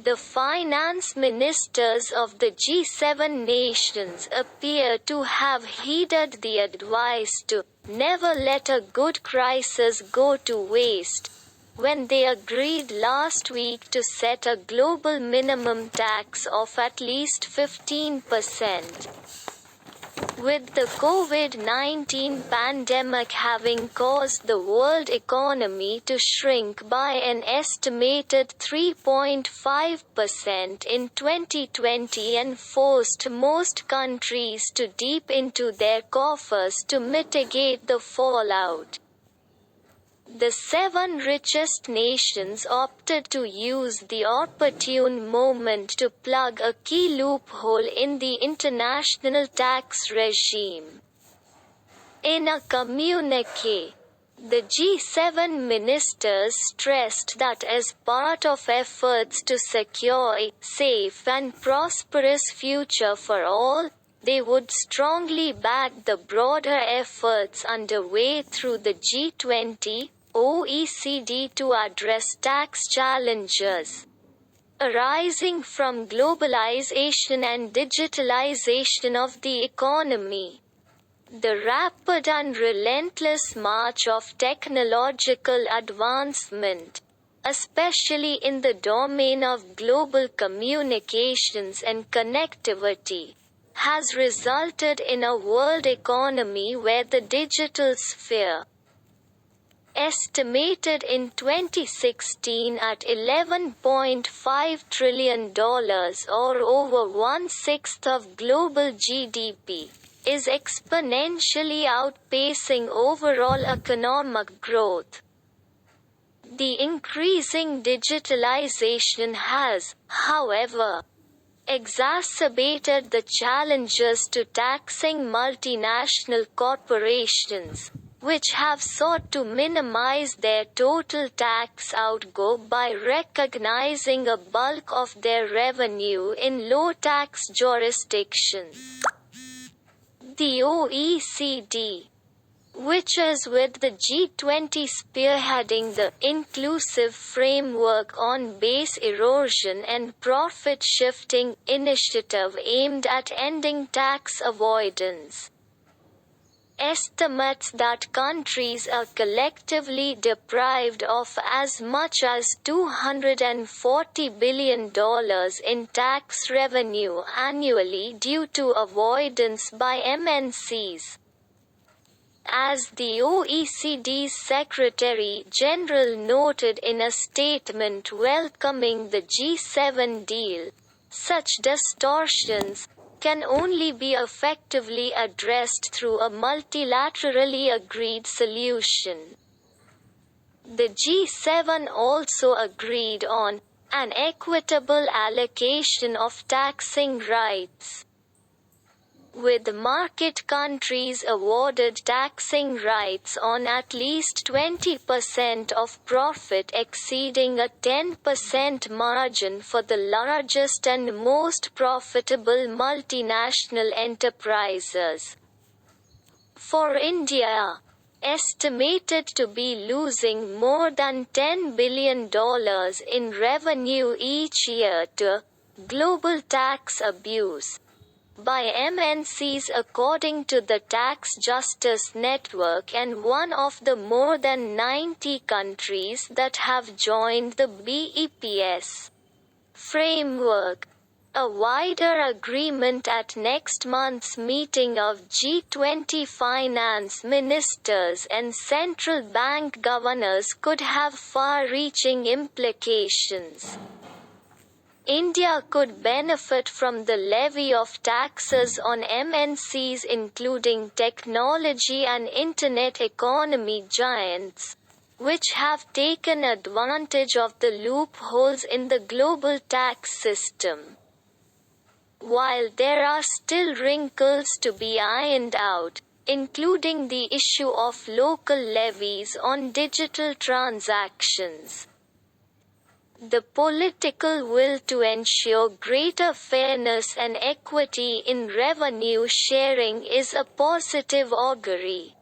The finance ministers of the G7 nations appear to have heeded the advice to "never let a good crisis go to waste" when they agreed last week to set a global minimum tax of at least 15%. With the COVID-19 pandemic having caused the world economy to shrink by an estimated 3.5% in 2020 and forced most countries to dip into their coffers to mitigate the fallout, the 7 richest nations opted to use the opportune moment to plug a key loophole in the international tax regime. In a communiqué, the G7 ministers stressed that as part of efforts to secure a safe and prosperous future for all, they would strongly back the broader efforts underway through the G20, OECD to address tax challenges arising from globalization and digitalization of the economy. The rapid and relentless march of technological advancement, especially in the domain of global communications and connectivity, has resulted in a world economy where the digital sphere, estimated in 2016 at $11.5 trillion or over 1/6 of global GDP, is exponentially outpacing overall economic growth. The increasing digitalization has, however, exacerbated the challenges to taxing multinational corporations, which have sought to minimize their total tax outgo by recognizing a bulk of their revenue in low-tax jurisdictions. The OECD, which is with the G20 spearheading the Inclusive Framework on Base Erosion and Profit Shifting initiative aimed at ending tax avoidance, estimates that countries are collectively deprived of as much as $240 billion in tax revenue annually due to avoidance by MNCs. As the OECD's Secretary General noted in a statement welcoming the G7 deal, such distortions can only be effectively addressed through a multilaterally agreed solution. The G7 also agreed on an equitable allocation of taxing rights, with market countries awarded taxing rights on at least 20% of profit exceeding a 10% margin for the largest and most profitable multinational enterprises. For India, estimated to be losing more than $10 billion in revenue each year to global tax abuse by MNCs according to the Tax Justice Network and one of the more than 90 countries that have joined the BEPS framework. A wider agreement at next month's meeting of G20 finance ministers and central bank governors could have far-reaching implications. India could benefit from the levy of taxes on MNCs including technology and internet economy giants, which have taken advantage of the loopholes in the global tax system. While there are still wrinkles to be ironed out, including the issue of local levies on digital transactions, the political will to ensure greater fairness and equity in revenue sharing is a positive augury.